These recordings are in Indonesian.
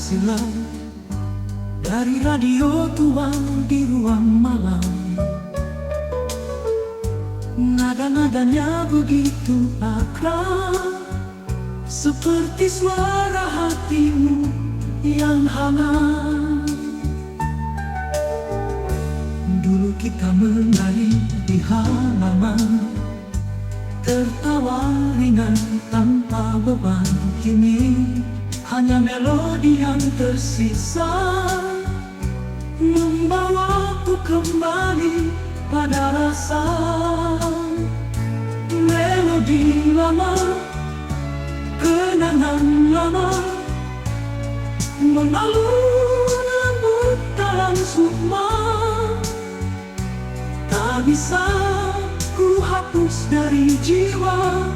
silam dari radio tua di ruang malam. Nada-nadanya begitu akrab, seperti suara hatimu yang hangat. Dulu kita menari di halaman, tertawa ringan tanpa beban. Kini hanya melodi yang tersisa, membawaku kembali pada rasa. Melodi lama, kenangan lama, mengalun lembut dalam sukma. Tak bisa ku hapus dari jiwa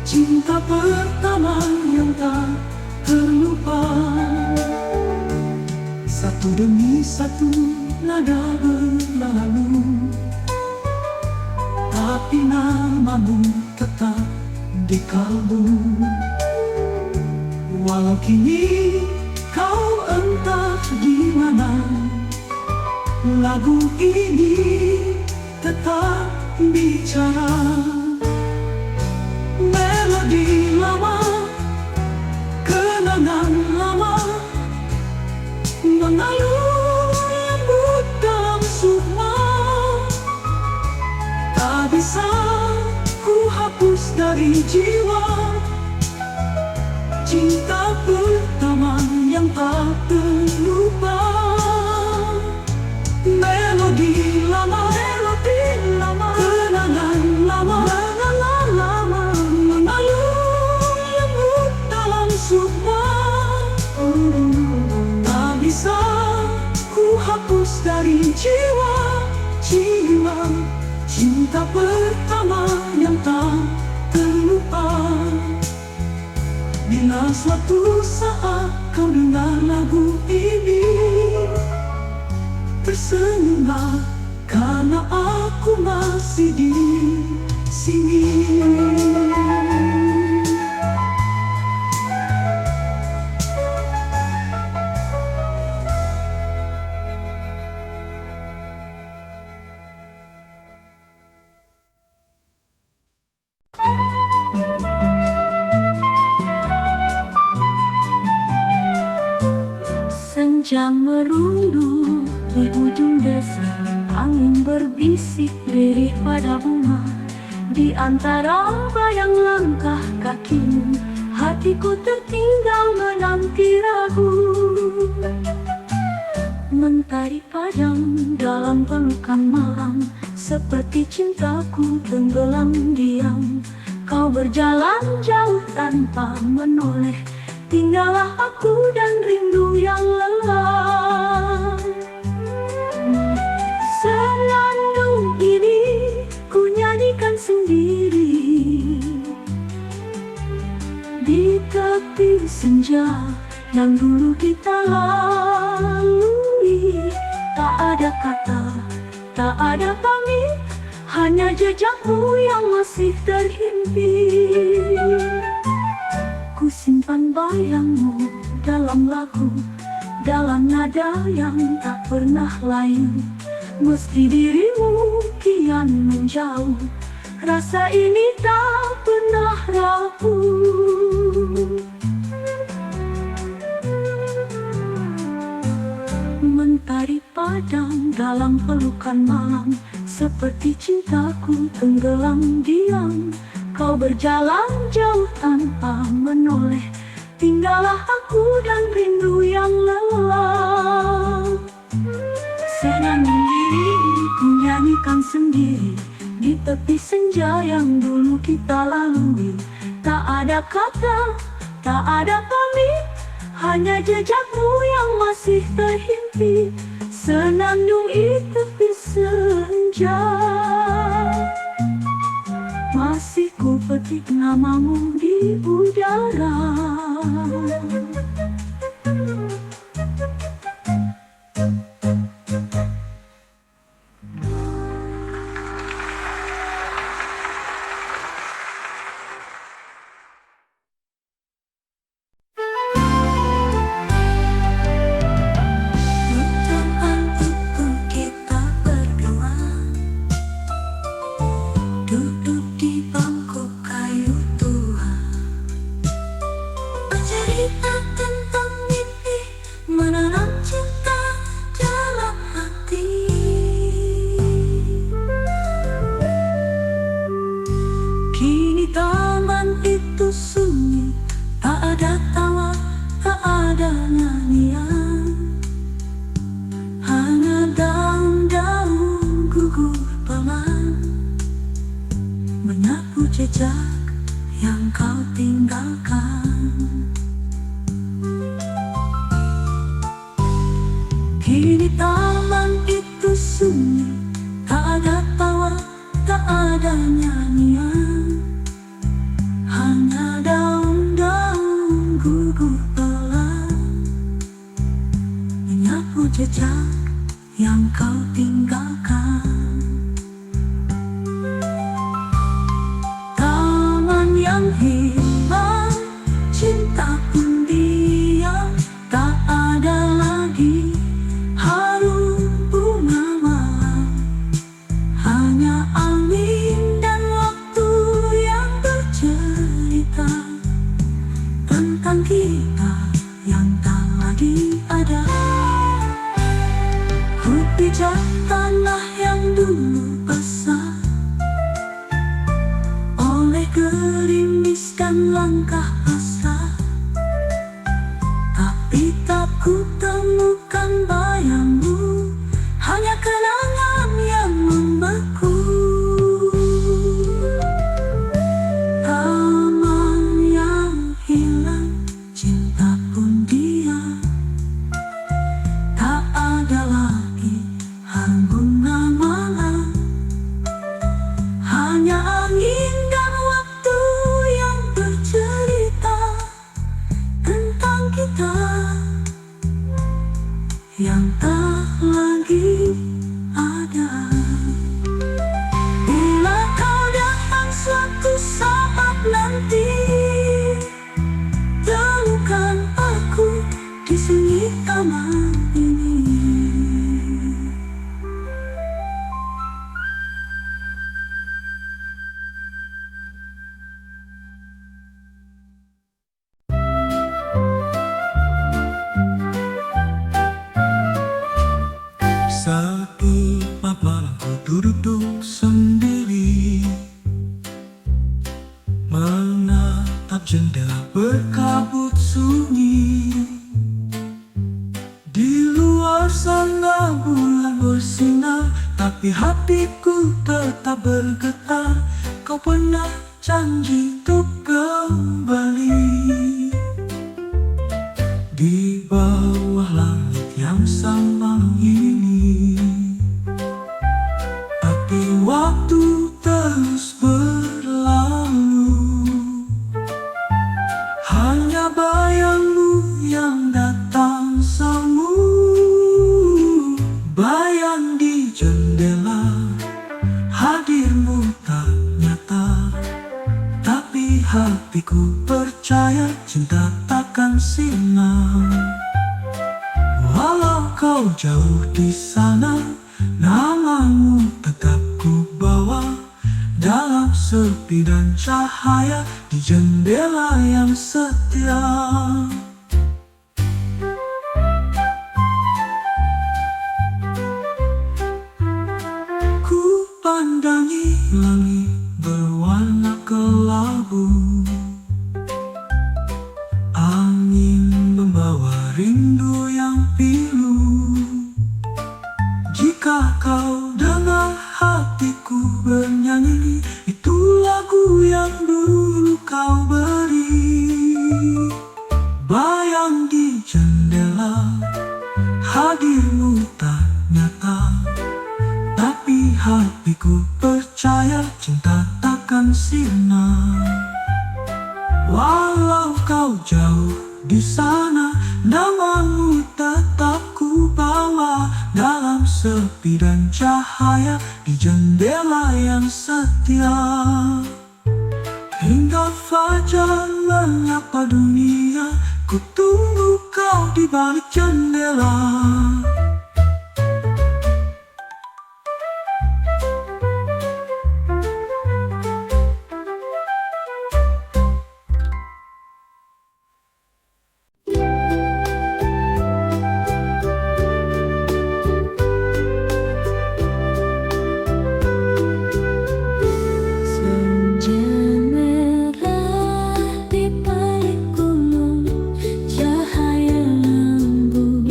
cinta pertama yang tak terlupa. Satu demi satu nada berlalu, tapi namamu tetap di kalbu. Walau kini kau entah di mana, lagu ini tetap bicara. Melodi lama, kenangan lama, mengalun lembut dalam sukma. Tak bisa ku hapus dari jiwa cinta pertama yang tak terlupa. Melodi lama, kenangan lama, mengalun lembut dalam sukma. Tak bisa ku hapus dari jiwa cinta pertama yang tak terlupa. Bila suatu saat kau dengar lagu ini, tersenyumlah karena aku masih di sini. Senja merunduk di ujung desa, angin berbisik lirih pada bunga. Di antara bayang langkah kakimu, hatiku tertinggal menanti ragu. Mentari padam dalam pelukan malam, seperti cintaku tenggelam diam. Kau berjalan jauh tanpa menoleh, tinggallah aku dan rindu yang lelah. Senandung ini ku nyanyikan sendiri di tepi senja yang dulu kita lalui. Tak ada kata, tak ada pamit, hanya jejakmu yang masih terhimpit. Ku simpan bayangmu dalam lagu, dalam nada yang tak pernah layu. Meski dirimu kian menjauh, rasa ini tak pernah rapuh. Mentari padam dalam pelukan malam, seperti cintaku tenggelam diam. Kau berjalan jauh tanpa menoleh, tinggallah aku dan rindu yang lelah. Senandung diri ku nyanyikan sendiri di tepi senja yang dulu kita lalui. Tak ada kata, tak ada pamit, hanya jejakmu yang masih terhimpit. Senandung di tepi senja, masih ku petik namamu di udara. Kini taman itu sunyi, tak ada tawa, tak ada nyanyian, hanya daun-daun gugur pelan menyapu jejak yang kau tinggalkan. Taman yang hilang, cinta pun diam, tak ada lagi harum bunga malam, hanya angin dan waktu yang bercerita tentang kita yang tak lagi ada. Ku pijak tanah yang dulu basah oleh gerimis dan langkah basah, tapi tak ku temukan bayangmu, hanya kenangan yang membeku. Taman yang hilang, cinta pun diam, tak ada lagi harum bunga malam, hanya angin dan waktu yang bercerita tentang kita yang tak lagi ada. Bila kau datang suatu saat nanti, temukan aku di sunyi taman ini. Satu malam ku duduk sendiri, menatap jendela berkabut sunyi. Di luar sana bulan bersinar, tapi hatiku tetap bergetar. Kau pernah janji untuk kembali. Di bawah langit yang sama ini, tapi waktu terus berlalu, hanya bayangmu yang datang semu. Bayang di jendela, hadirmu tak nyata, tapi hatiku percaya cinta takkan sirna. Walau kau jauh di sana, namamu tetap ku bawa dalam sepi dan cahaya di jendela yang setia. Ku pandangi langit berwarna kelabu, angin membawa rindu yang pilu. Jika kau dengar hatiku bernyanyi, itu lagu yang dulu kau beri. Bayang di jendela, hadirmu tak nyata, tapi hatiku percaya cinta takkan sirna. Walau kau jauh di sana, namamu tetap ku bawa dalam sepi dan cahaya di jendela yang setia. Hingga fajar menyapa dunia, ku tunggu kau di balik jendela. Cahaya lembut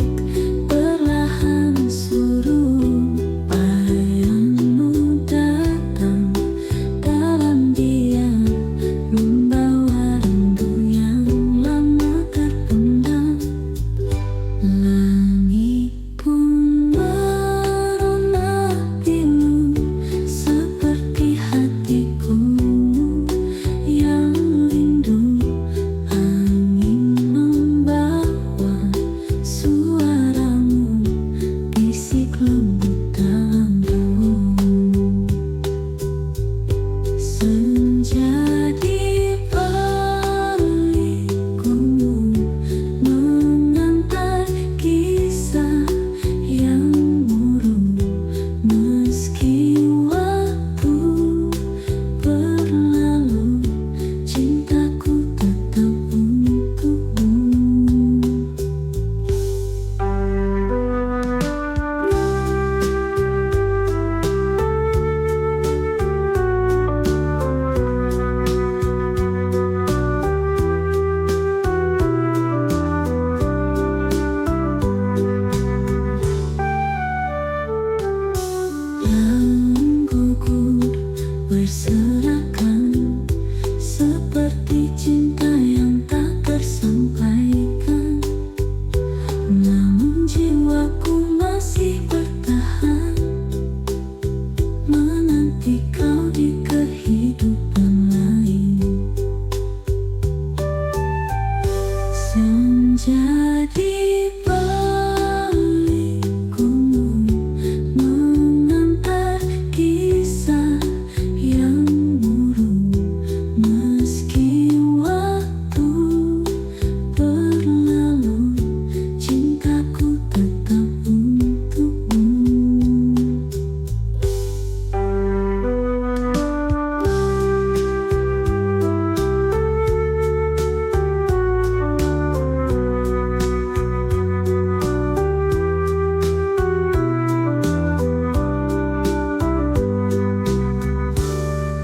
namun jiwaku masih bertahan menanti kau di kehidupan lain. Senja di balik gunung mengantar kisah yang murung, meski waktu berlalu, cintaku tetap untukmu.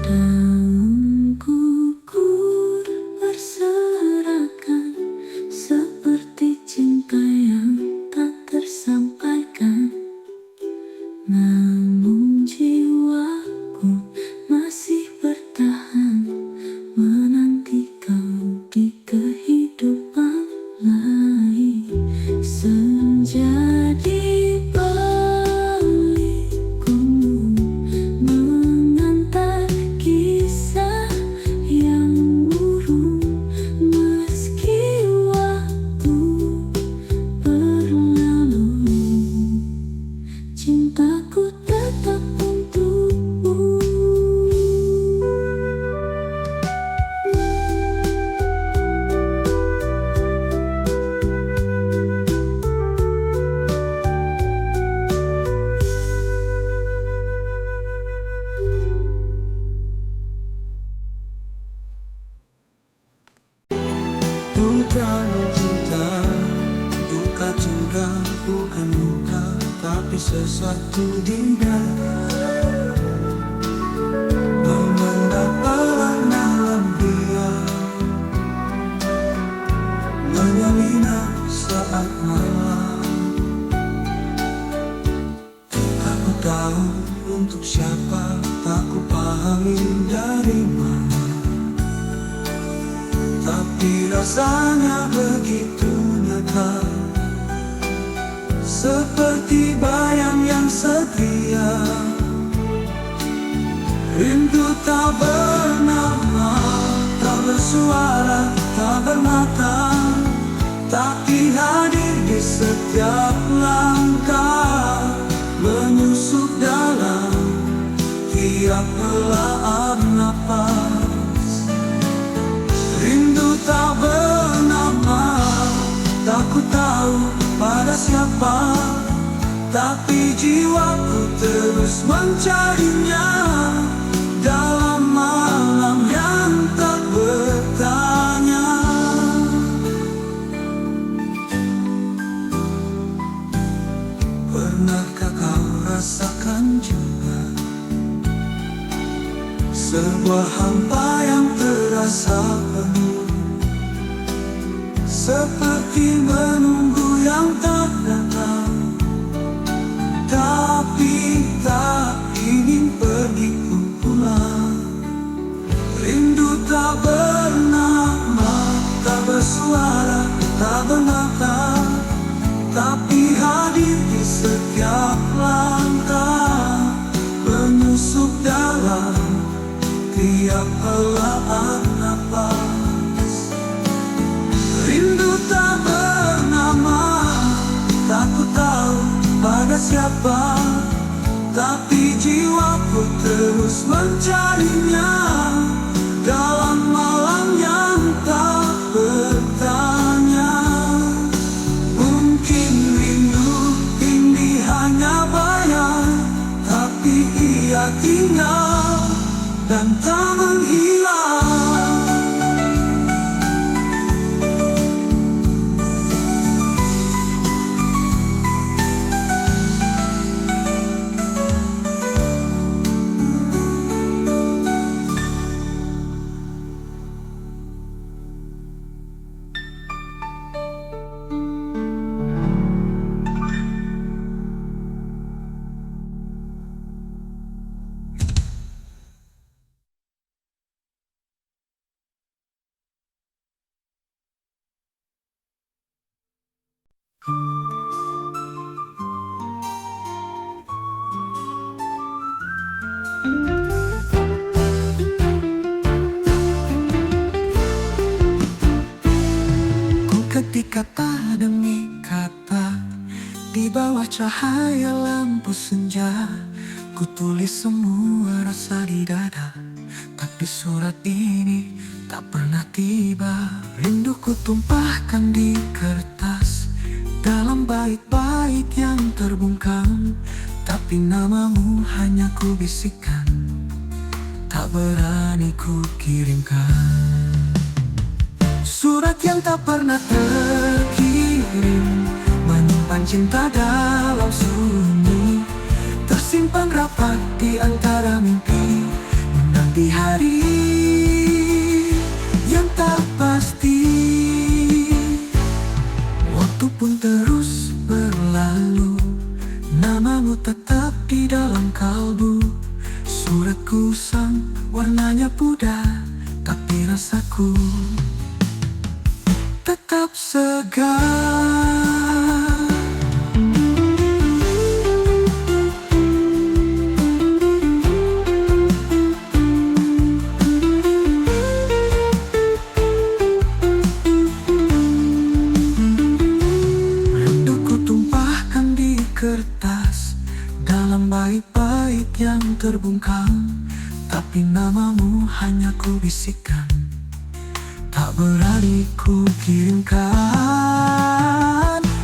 Daun gugur berserakan seperti cinta yang tak tersampaikan, namun jiwaku masih bertahan menanti kau di kehidupan lain. Senja di balik gunung mengantar kisah yang murung, meski waktu berlalu, cintaku tetap untukmu. Dukanya cinta, duka cinta bukan luka, tapi sesuatu di dada. Mengendapalah dalam dia, menyalina saat malam. Aku tahu untuk siapa, tak ku pahami dari mana, tapi rasanya begitu nyata, seperti bayang yang setia. Rindu tak bernama, tak bersuara, tak bermata, tapi hadir di setiap langkah, menyusup dalam tiap helaan napas. Rindu tak bernama, tak ku tahu pada siapa, tapi jiwaku terus mencarinya dalam malam yang tak bertanya. Pernahkah kau rasakan juga sebuah hampa yang terasa penuh, seperti menunggu yang tak datang, tapi tak ingin pergi pulang. Rindu tak bernama, tak bersuara, tak bernata, tapi hadir di setiap langkah, menyusup dalam tiap helaan napas. Rindu tak bernama, tak ku tahu pada siapa, tapi jiwaku terus mencarinya dalam malam yang tak bertanya. Mungkin rindu ini hanya bayang, tapi ia tinggal dan tak menghilang. Di bawah cahaya lampu senja, ku tulis semua rasa di dada. Tapi surat ini tak pernah tiba. Rinduku tumpahkan di kertas, dalam bait-bait yang terbungkam. Tapi namamu hanya ku bisikkan, tak berani ku kirimkan. Surat yang tak pernah terkirim, menyimpan cinta dalam sunyi, tersimpan rapat di antara mimpi, menanti hari yang tak pasti. Waktu pun terus berlalu, namamu tetap di dalam kalbu. Surat kusam warnanya pudar, tapi rasaku tetap segar. Rinduku tumpahkan di kertas, dalam bait-bait yang terbungkam. Tapi namamu hanya ku bisikkan, tak berani ku kirimkan.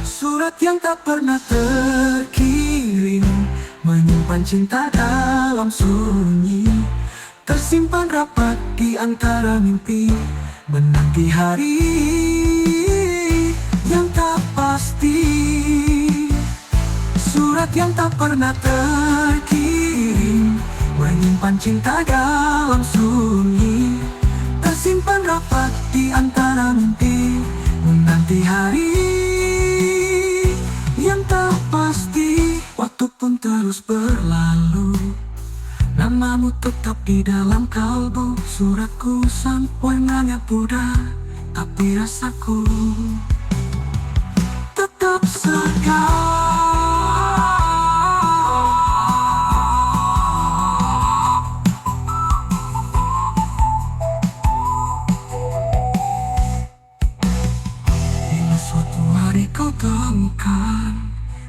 Surat yang tak pernah terkirim, menyimpan cinta dalam sunyi, tersimpan rapat di antara mimpi, menanti hari yang tak pasti. Surat yang tak pernah terkirim, menyimpan cinta dalam sunyi, tersimpan rapat di antara mimpi, menanti hari yang tak pasti. Waktu pun terus berlalu, namamu tetap di dalam kalbu. Suratku warnanya pudar, tapi rasaku tetap segar. Suatu hari kau temukan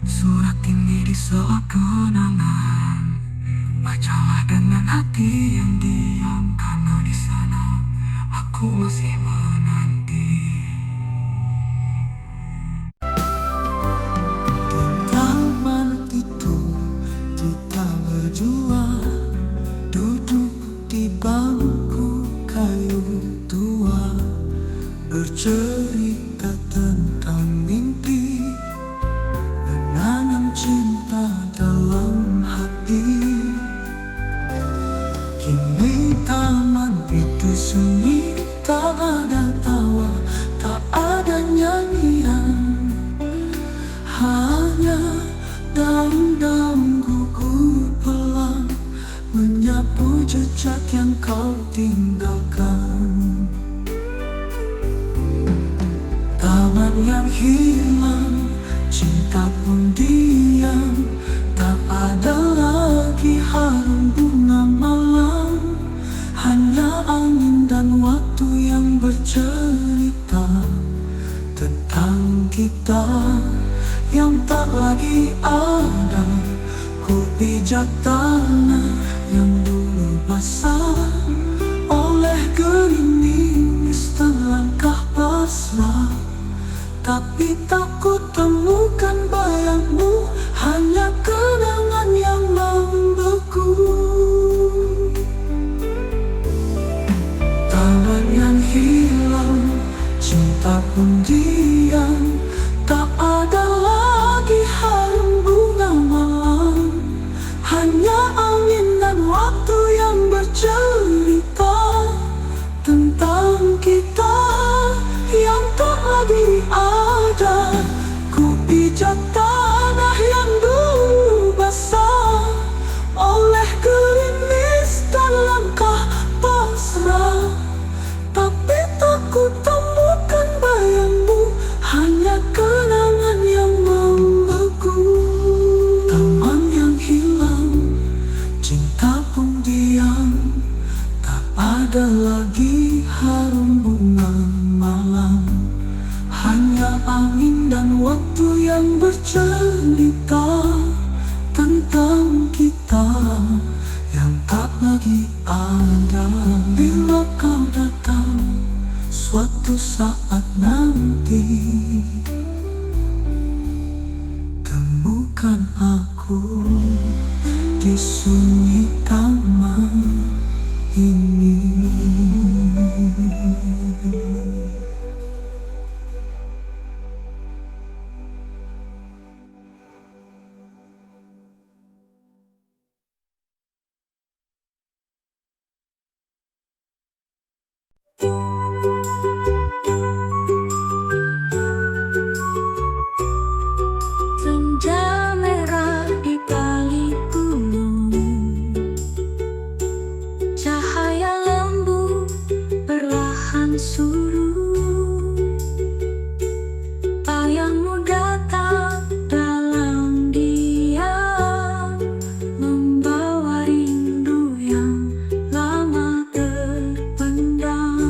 surat ini di sebuah kenangan. Bacalah dengan hati yang diam, karena di sana aku masih menanti. Taman itu kita berdua duduk di bangku kayu tua, bercerita tentang mimpi, menanam cinta dalam hati. Kini taman itu sunyi, tak ada tawa, tak ada nyanyian, hanya daun-daun gugur pelan menyapu jejak yang kau tinggalkan. Taman yang hilang, cinta pun diam, tak ada lagi harum bunga malam, hanya angin dan waktu yang bercerita tentang kita yang tak lagi ada. Ku pijak tanah yang dulu basah oleh gerimis, terlangkah pasrah. Tapi tak ku temukan bayangmu, hanya kenangan yang membeku. Taman yang hilang, cinta pun diam, tak ada lagi harum bunga malam, hanya angin dan waktu yang bercerita tentang kita yang tak lagi ada. Ku pijak cerita tentang kita yang tak lagi ada. Bila kau datang suatu saat nanti, temukan aku di sunyi taman ini. Senja merah di balik gunung, cahaya lembu perlahan surut. Bayangmu datang dalam diam, membawa rindu yang lama terpendam.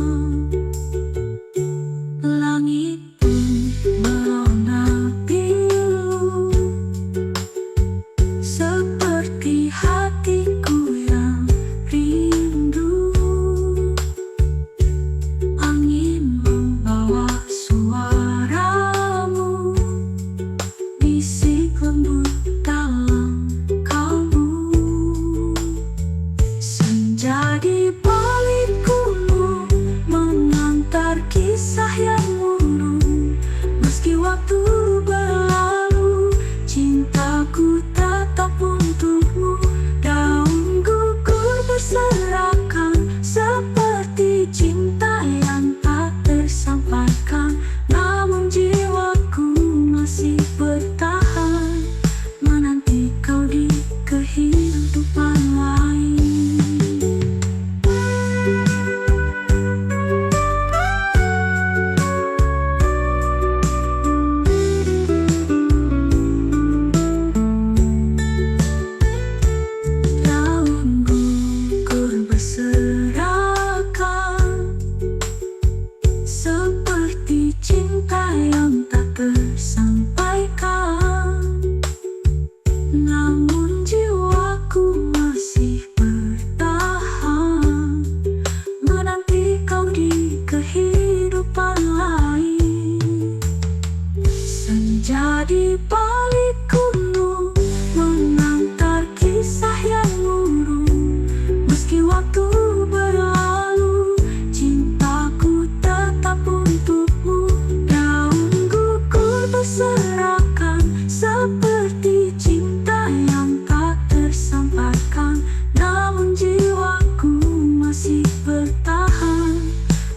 Langit pun merona biru, seperti hatiku yang rindu. Angin membawa suaramu, bisik lembut dalam kalbu. Senja di balik gunung mengantar kisah yang murung. Meski waktu berlalu, cintaku tetap untukmu. Daun gugur berserakan, seperti cinta yang tak tersampaikan. Namun jiwaku masih bertahan, menanti kau di kehidupan lain. Daun gugur berserakan, seperti cinta yang tak tersampaikan. Namun jiwaku masih bertahan, menanti kau di kehidupan lain. Senja di balik gunung mengantar kisah yang murung. Meski waktu berlalu, cintaku tetap untukmu. Daun gugur berserakan, seperti cinta yang tak tersampaikan. Namun jiwaku masih bertahan,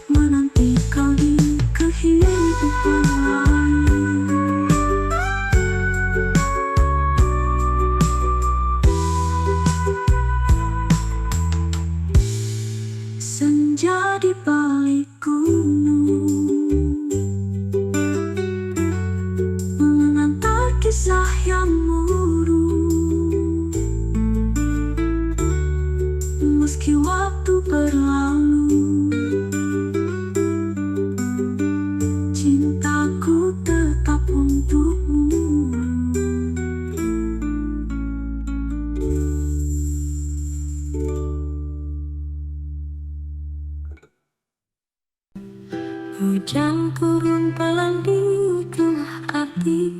menanti kau di kehidupan lain. Senja di balik gunung mengantar kisah yang murung. Meski waktu berlalu, cintaku tetap untukmu. Hujan turun pelan di ujung hati,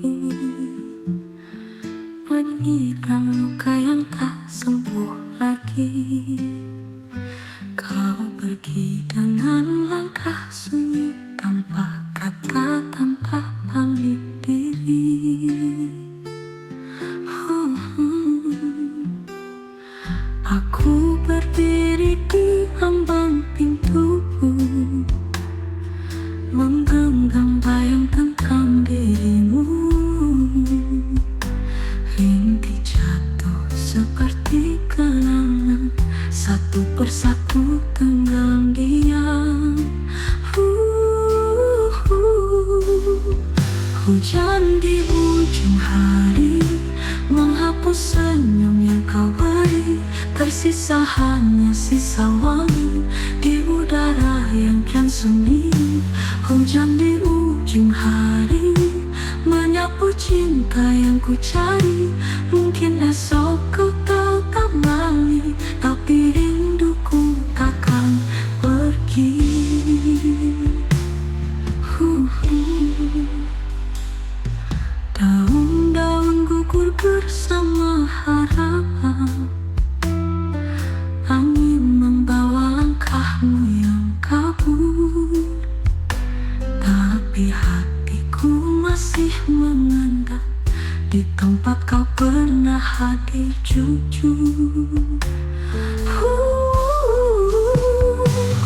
menyiram luka yang tak sembuh lagi. Kau pergi dengan langkah sunyi, tanpa kata, tanpa pamit diri. Aku berdiri di ambang pintu, menggenggam bayang tentang dirimu. Rintik jatuh seperti kenangan, satu persatu tenggelam diam. Hujan di ujung hari menghapus senyum yang kau beri. Tersisa hanya sisa wangi di udara yang kian sunyi. Hujan di ujung hari menyapu cinta yang ku cari. Mungkin esok kau tak kembali, tapi rinduku takkan pergi. Daun-daun gugur bersama harapan, angin membawa langkahmu yang kabur, tapi hatiku masih mengendap di tempat kau pernah hadir jujur.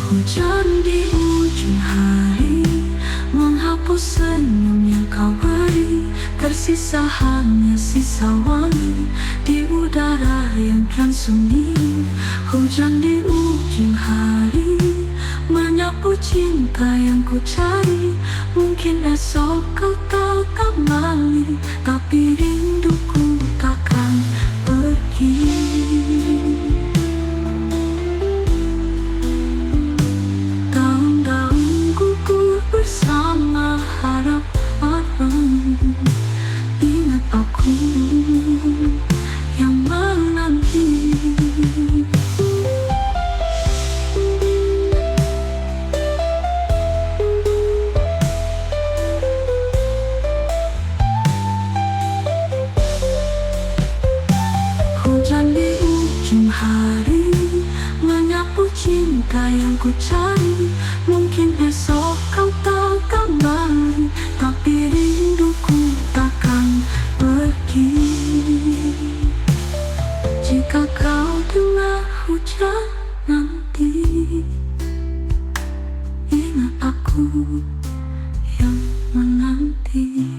Hujan di ujung hari menghapus senyum yang kau beri, tersisa hanya sisa wangi di udara yang kan sunyi. Hujan di ujung hari menyapu cinta yang ku cari. Mungkin esok kau tak kembali, tapi rinduku takkan pergi. Daun-daun gugur bersama harapan, ingat aku yang menanti. Hujan di ujung hari menyapu cinta yang ku cari. Mungkin esok kau tak kembali, tapi rinduku takkan pergi. Jika kau dengar hujan nanti, ingat aku yang menanti.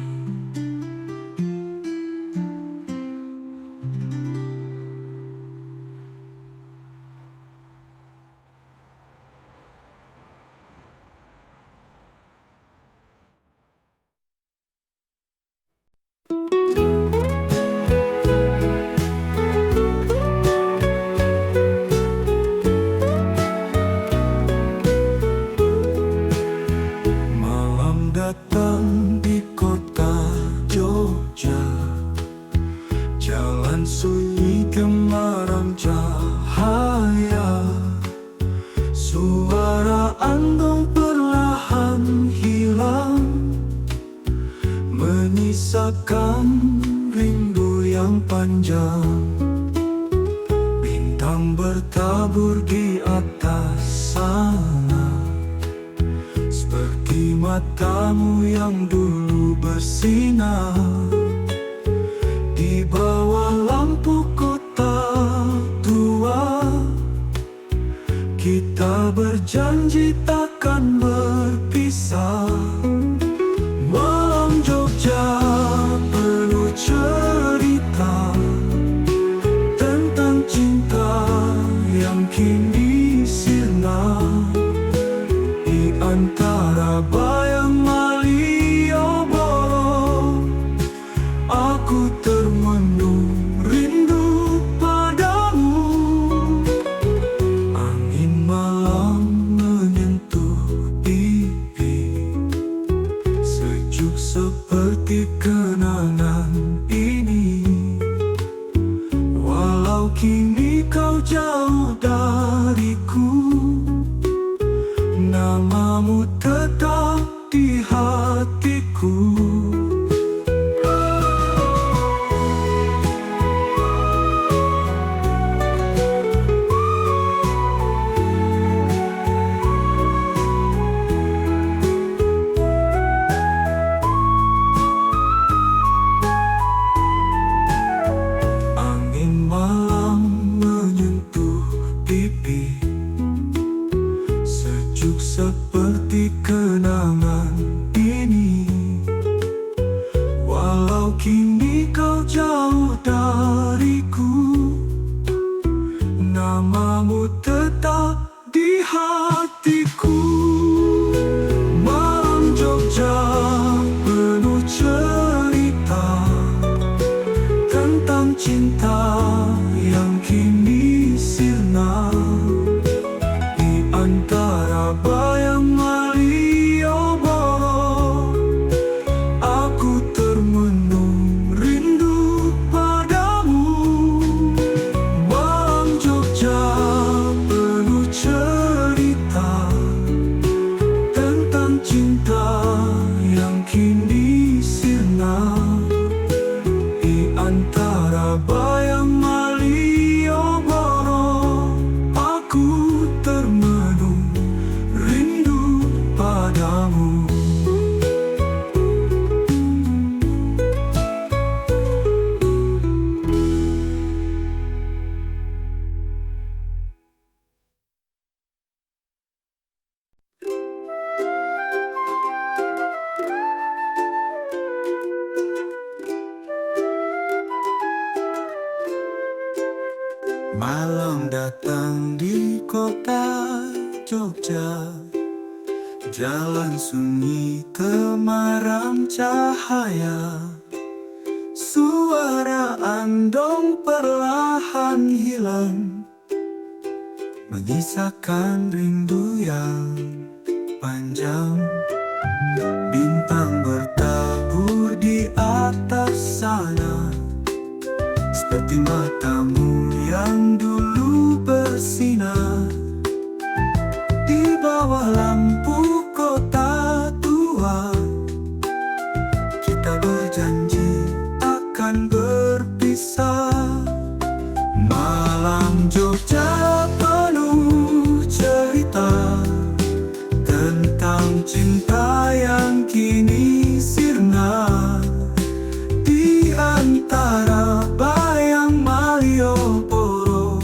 Malam datang di kota Jogja, jalan sunyi gemaram cahaya. Suara andong perlahan hilang, menyisakan rindu yang panjang. Bintang bertabur di atas sana, seperti matamu yang dulu bersinar di bawah lampu kota tua. Kita berjanji takkan berpisah. Malam Jogja penuh cerita tentang cinta yang kini sirna di antara bayang Malioboro. Aku termenung rindu padamu. Angin malam menyentuh pipi, sejuk seperti kenangan ini. Walau kini kau jauh dariku, namamu tetap di hatiku. Angin malam menyentuh pipi, sejuk seperti kenangan ini. Walau kini kau jauh dariku, namamu tetap di hatiku. Malam Jogja penuh cerita tentang cinta yang kini sirna di antara bayang Malioboro. Aku termenung rindu bayang Malioboro, aku termenung rindu padamu. Malam datang di kota Jogja, jalan sunyi temaram cahaya. Suara andong perlahan hilang, menyisakan rindu yang panjang. Bintang bertabur di atas sana, seperti matamu yang dulu bersinar. Di bawah lampu kota tua, kita berjanji akan berpisah. Malam Jogja penuh cerita tentang cinta yang kini sirna. Di antara bayang Malioboro,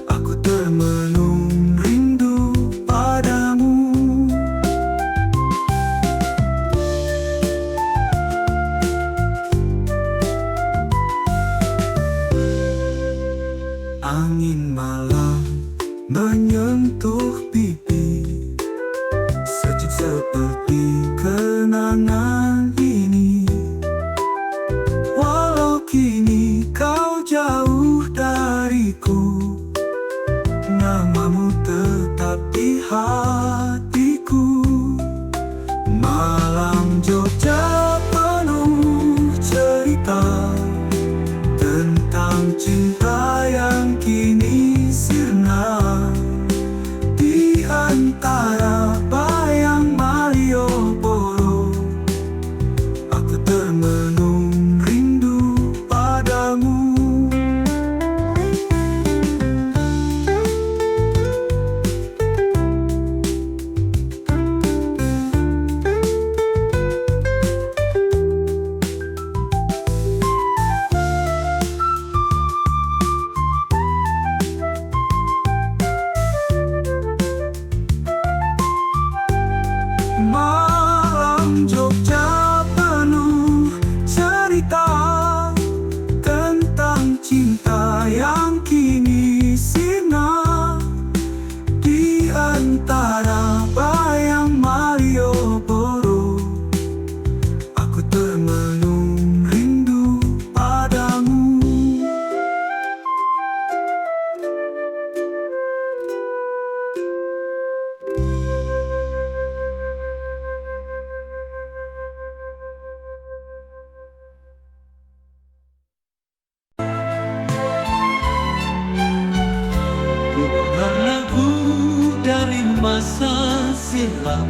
aku termenung rindu padamu. Angin malam menyentuh pipi, sejuk seperti kenangan ini. Walau kini kau jauh dariku, namamu tetap di hatiku. Malam Jogja penuh cerita tentang cinta yang kini sirna. Di antara bayang Malioboro, aku termenung rindu padamu. Malam Jogja penuh cerita tentang cinta yang kini sirna. Di antara bayang Malioboro, aku termenung rindu padamu. Bukan lagu dari masa silam,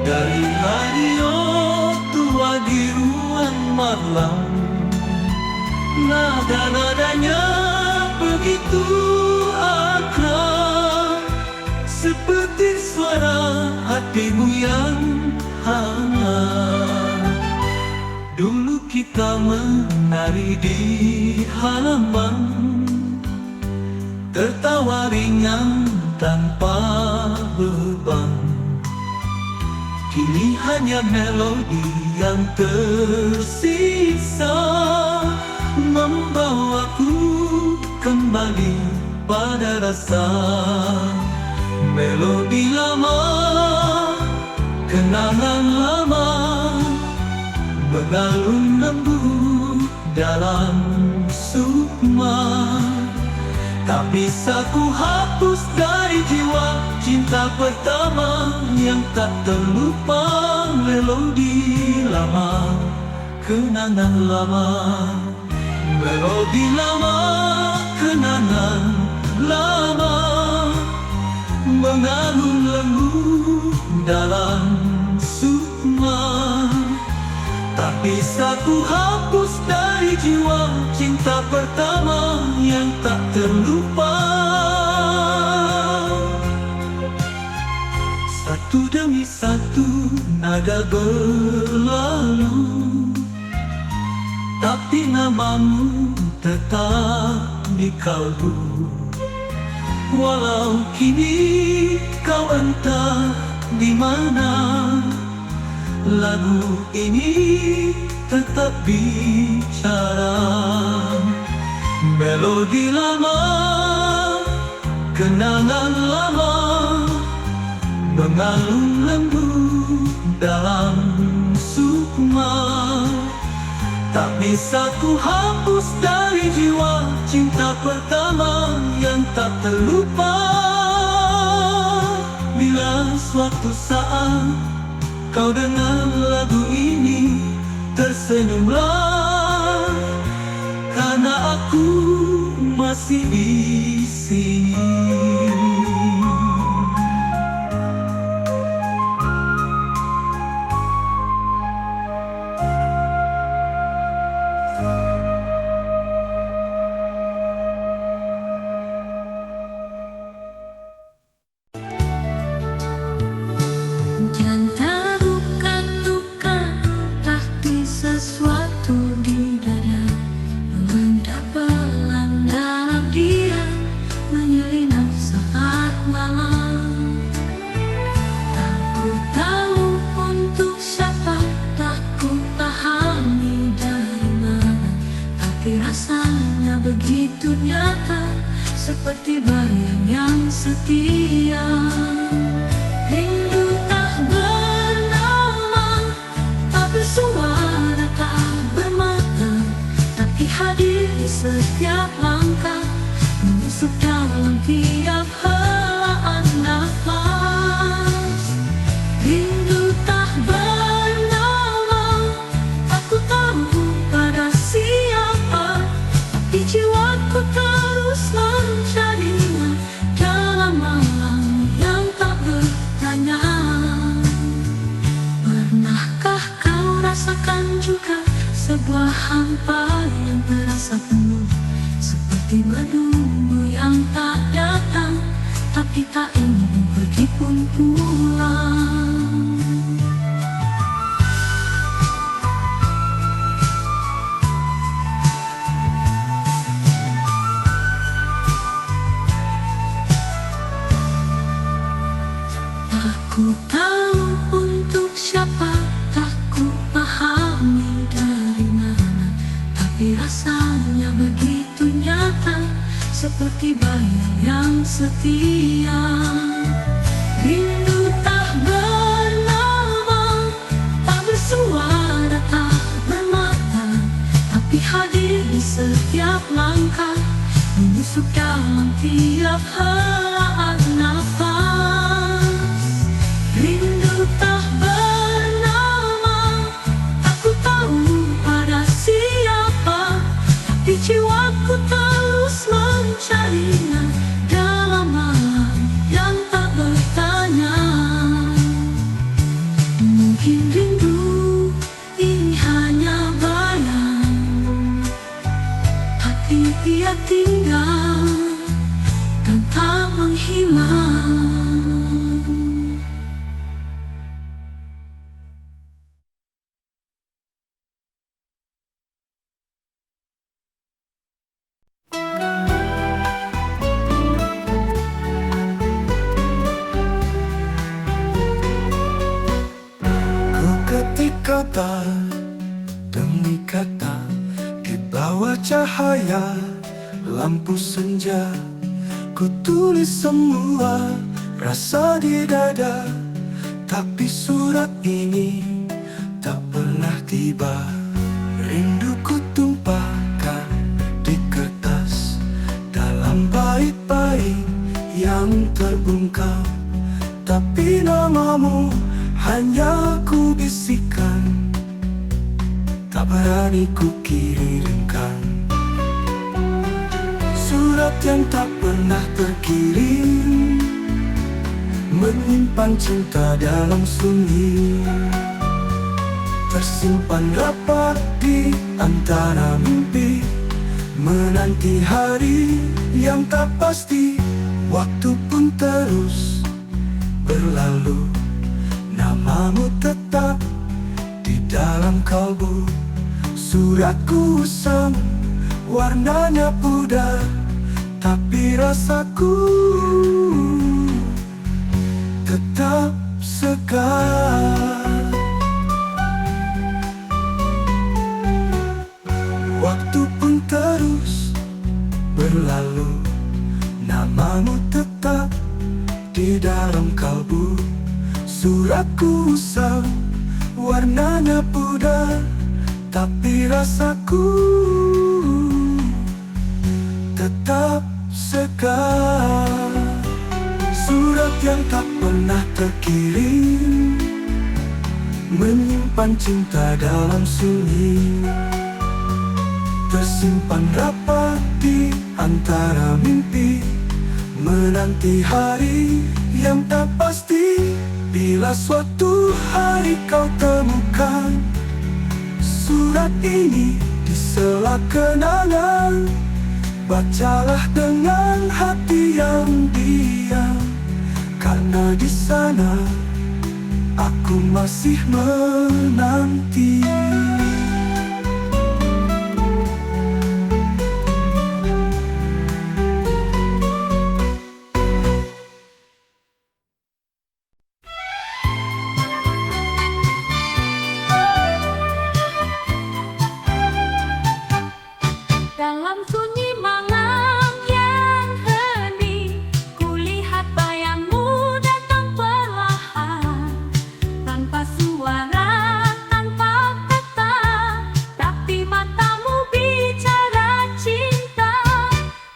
dari radio tua di ruang malam. Nada-nadanya begitu akrab, seperti suara hatimu yang hangat. Dulu kita menari di halaman, tertawa ringan tanpa beban. Kini hanya melodi yang tersisa, membawaku kembali pada rasa melodi lama, kenangan lama mengalun lembut dalam sukma. Tak bisa ku hapus dari jiwa cinta pertama yang tak terlupa. Melodi lama, kenangan lama, melodi lama, kenangan lama mengalun lembut dalam sukma. Tak bisa ku hapus dari jiwa, cinta pertama yang tak terlupa. Satu demi satu nada berlalu, tapi namamu tetap di kalbu. Walau kini kau entah di mana, lagu ini tetap bicara. Melodi lama, kenangan lama, mengalun lembut dalam sukma. Tak bisa ku hapus dari jiwa, cinta pertama yang tak terlupa. Bila suatu saat kau dengar lagu ini, tersenyumlah, karena aku masih di sini. Janda bukan luka, tapi sesuatu di dada, mengendap dalam dia, menyelinap saat malam. Tak ku tahu untuk siapa, tak ku pahami dari mana, tapi rasanya begitu nyata, seperti bayang yang setia. Rindu tak bernama, tak bersuara, tak bermata, tapi hadir di setiap langkah, menusuk dalam tiap helaan nafas. Rindu tak bernama, aku tahu pada siapa, tapi jiwaku terus mencarinya dalam malam yang tak bertanya. Pernahkah kau rasakan juga sebuah hampa yang terasa penuh, seperti menunggu yang tak datang, tapi tak ingin pergi pun pulang. Aku tahu untuk siapa, tak ku pahami dari mana, tapi rasanya begitu nyata, seperti bayang yang setia. Rindu tak bernama, tak bersuara, tak bermata, tapi hadir di setiap langkah, menusuk dalam tiap helaan nafas. Rindu tak bernama, aku tahu pada siapa, tapi jiwaku terus mencarinya dalam malam yang tak bertanya. Mungkin rindu ini hanya bayang, hati dia tinggal dan tak menghilang. Kata demi kata di bawah cahaya lampu senja, ku tulis semua rasa di dada, tapi surat ini tak pernah tiba. Rinduku tumpahkan di kertas dalam bait-bait yang terbungkam, tapi namamu hanya ku bisikan, tak berani ku kirimkan. Surat yang tak pernah terkirim, menyimpan cinta dalam sunyi, tersimpan rapat di antara mimpi. menanti hari yang tak pasti. Waktu pun terus berlalu, namamu tetap di dalam kalbu. Suratku usang, warnanya pudar, tapi rasaku tetap segar. Waktu pun terus berlalu, namamu tetap di dalam kalbu. Suratku usang, warnanya pudar, tapi rasaku tetap segar. Surat yang tak pernah terkirim, menyimpan cinta dalam sunyi, tersimpan rapat di antara mimpi, menanti hari yang tak pasti. Bila suatu hari kau temukan surat ini di sela kenangan, bacalah dengan hati yang diam, karena di sana aku masih menanti. Dalam sunyi malam yang hening, kulihat bayangmu datang perlahan, tanpa suara, tanpa kata, tapi matamu bicara cinta.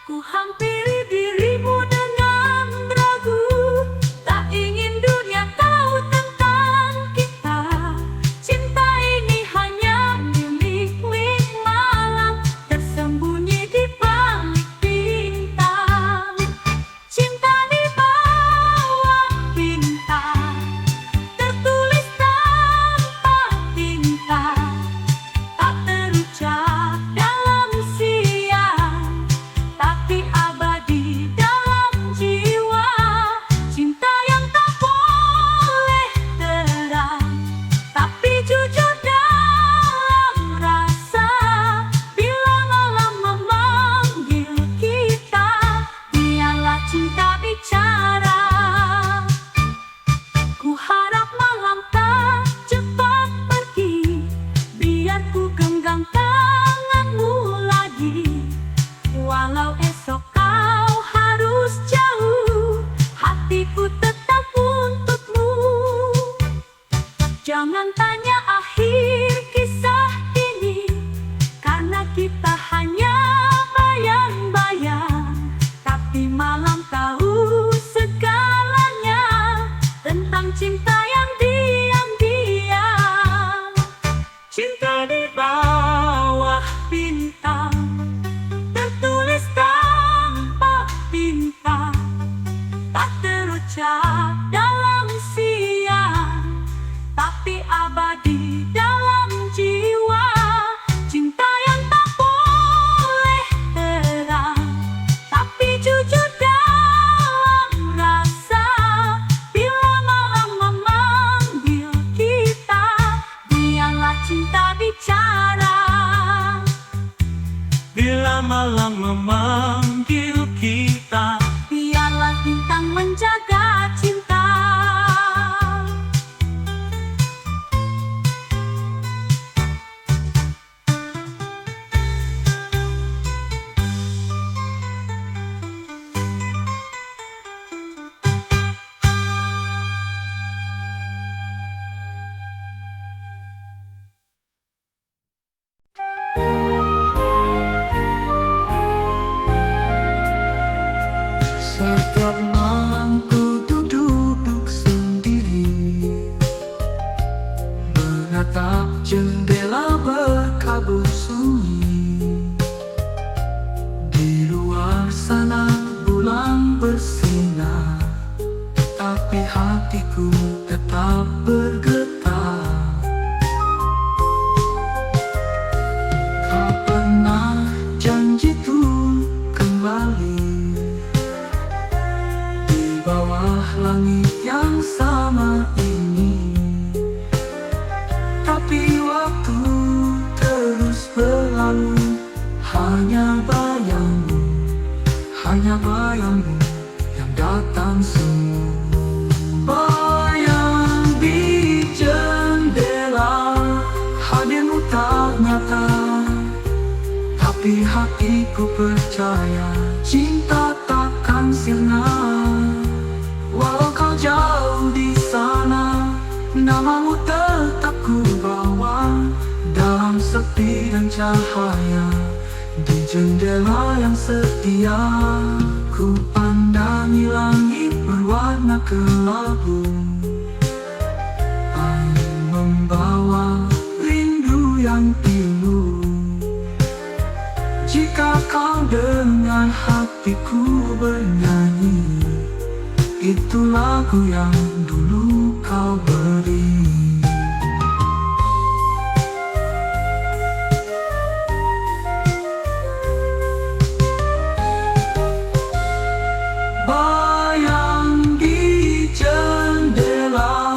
Ku hampiri dirimu dengan ragu, tak ingin dunia tahu tentang kita. Cinta ini hanya milik malam, tersembunyi di balik bintang. Cinta di bawah bintang, tertulis tanpa tinta, tak terucap dalam siang, tapi abadi dalam jiwa. Cinta yang tak boleh terang, tapi jujur dalam rasa. Bila malam memanggil kita, biarlah cinta bicara. Ku harap malam tak cepat pergi, biar ku genggam tanganmu lagi. Walau esok kau harus jauh, hatiku tetap untukmu. Jangan tanya akhir kisah ini, karena kita hanya bayang-bayang. Tapi malam tahu segalanya tentang cinta yang diam-diam. Cinta di bawah bintang, tertulis tanpa tinta, tak terucap dalam siang, tapi abadi dalam jiwa. Cinta yang tak boleh terang, tapi jujur dalam rasa. Bila malam memanggil kita, biarlah cinta bicara. Bila malam memanggil kita, Biarlah bintang menjaga cinta. setiap malam ku duduk sendiri, menatap jendela berkabut sunyi. Di luar sana bulan bersinar, tapi hatiku tetap bergetar. Kau pernah janji Hanya bayangmu yang datang semu. Bayang di jendela, hadirmu tak nyata, tapi hatiku percaya cinta takkan sirna. Walau kau jauh di sana, namamu tetap ku bawa dalam sepi dan cahaya. Di jendela yang setia, ku pandangi langit berwarna kelabu. Angin membawa rindu yang pilu. Jika kau dengar hatiku bernyanyi, itu lagu yang dulu kau beri. Bayang di jendela,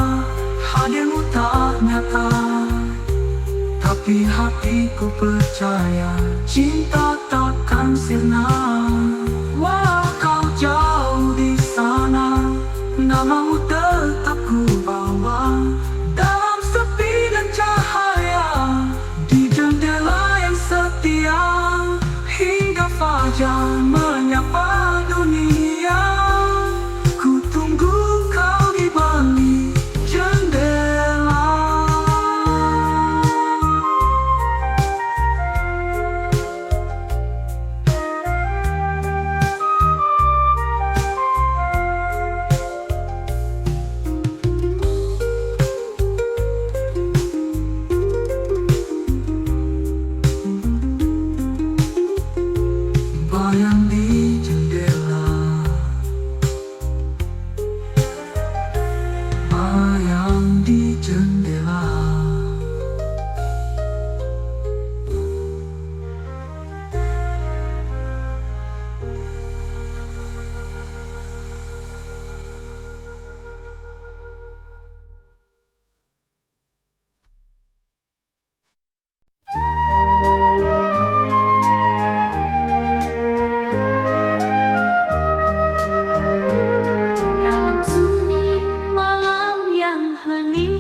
hadirmu tak nyata, tapi hatiku percaya cinta takkan sirna. Walau kau jauh di sana, namamu tetap ku bawa dalam sepi dan cahaya. Di jendela yang setia, hingga fajar menyapa dunia. Ku tunggu kau di balik jendela. Bayang di jendela, bayang di jendela. Dalam sunyi malam yang hening,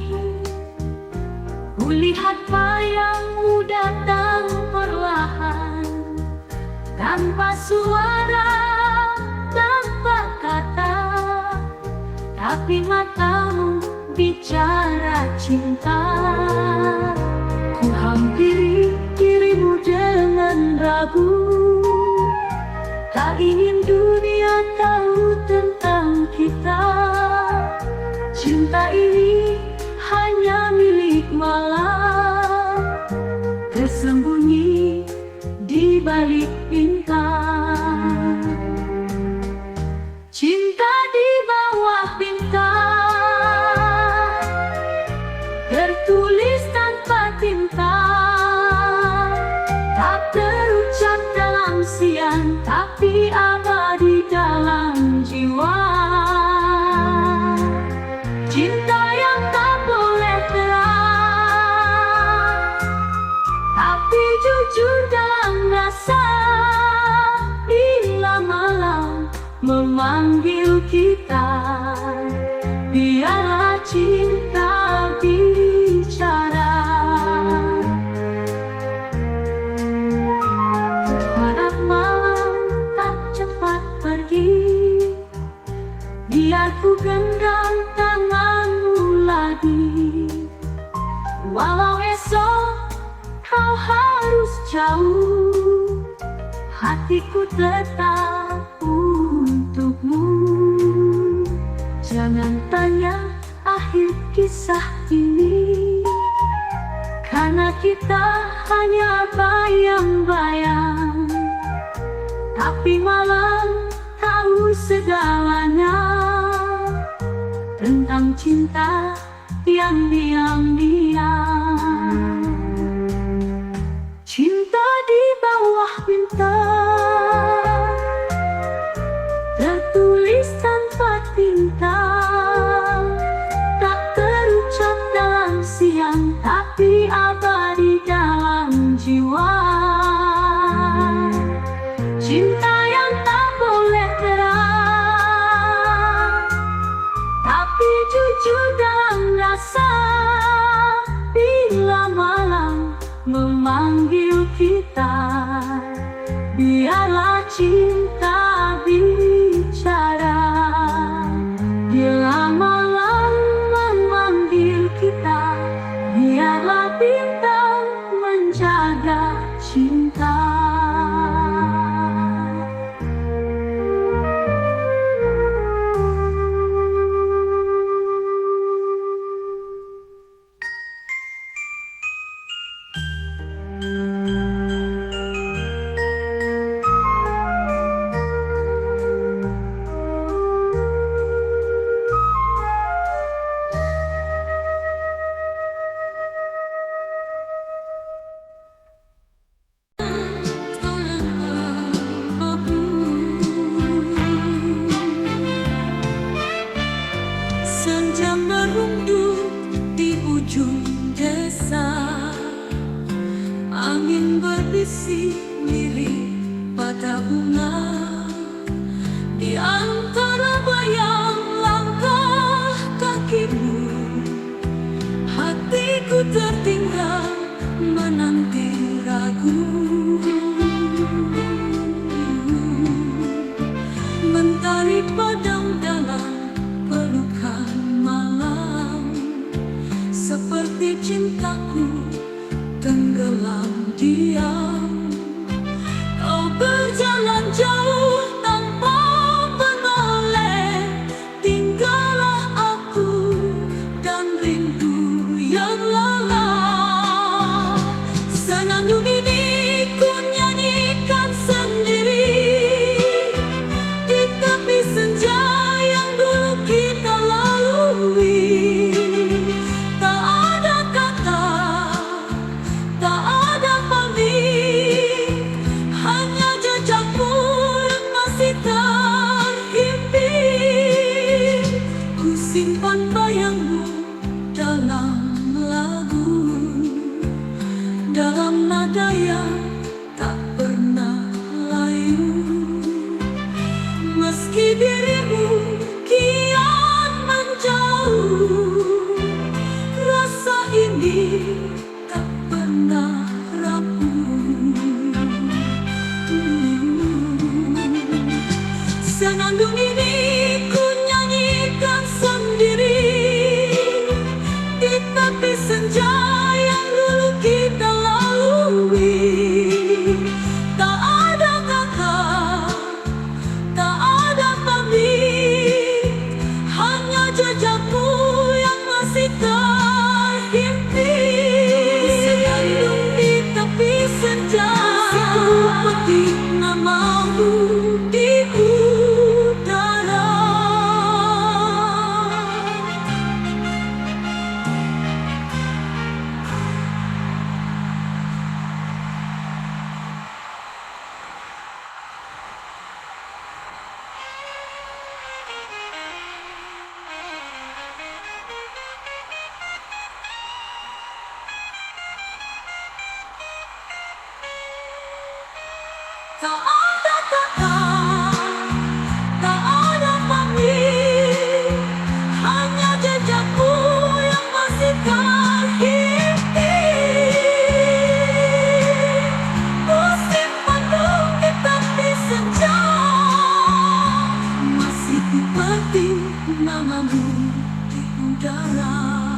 kulihat bayangmu datang perlahan, tanpa suara, tanpa kata, tapi matamu bicara cinta. Ku hampiri dirimu dengan ragu, tak ingin dunia tahu tentang kita. Cinta ini hanya milik malam, tersembunyi di balik bintang. Cinta di bawah bintang, tertulis tanpa tinta, tak terucap dalam siang, tapi abadi dalam jiwa. Cinta yang tak boleh terang, tapi jujur dalam rasa. Bila malam memanggil kita, biarlah cinta bicara. Pada malam tak cepat pergi, biar ku genggam tanganmu lagi. Walau esok kau harus jauh, hatiku tetap untukmu. Jangan tanya akhir kisah ini, karena kita hanya bayang-bayang, tapi malam tahu segalanya tentang cinta yang diam-diam. Cinta di bawah bintang, tertulis tanpa tinta, tak terucap dalam siang, tapi abadi dalam jiwa. cinta yang tak boleh terang, tapi jujur dalam rasa. Bila malam memanggil kita, biarlah cinta bicara. Bila malam memanggil kita, biarlah bintang menjaga cinta. Senja merunduk di ujung desa, angin berbisik lirih pada bunga. Di antara bayang langkah kakimu, hatiku tertinggal menanti ragu. Mentari padam dalam pelukan malam, seperti cintaku tenggelam diam. Kau berjalan jauh tanpa menoleh, tinggallah aku dan rindu yang lelah. Senandung ini ku nyanyikan sendiri di tepi senja yang dulu kita lalui. Tak ada kata, tak ada pamit, hanya jejakmu yang masih terhimpit. Ku simpan bayangmu dalam lagu, dalam nada yang tak pernah layu. Meski dirimu kian menjauh, rasa ini tak pernah rapuh. Senandung ini ku nyanyikan sendiri di tepi senja yang dulu kita lalui. Tak ada kata, tak ada pamit, hanya jejakmu yang masih terhimpit. Senandung di tepi senja, ku petik namamu di udara. Tak ada kata, tak ada pamit, hanya jejakmu yang masih terhimpit. Ku simpan di tepi senja, masih ku petik namamu di udara.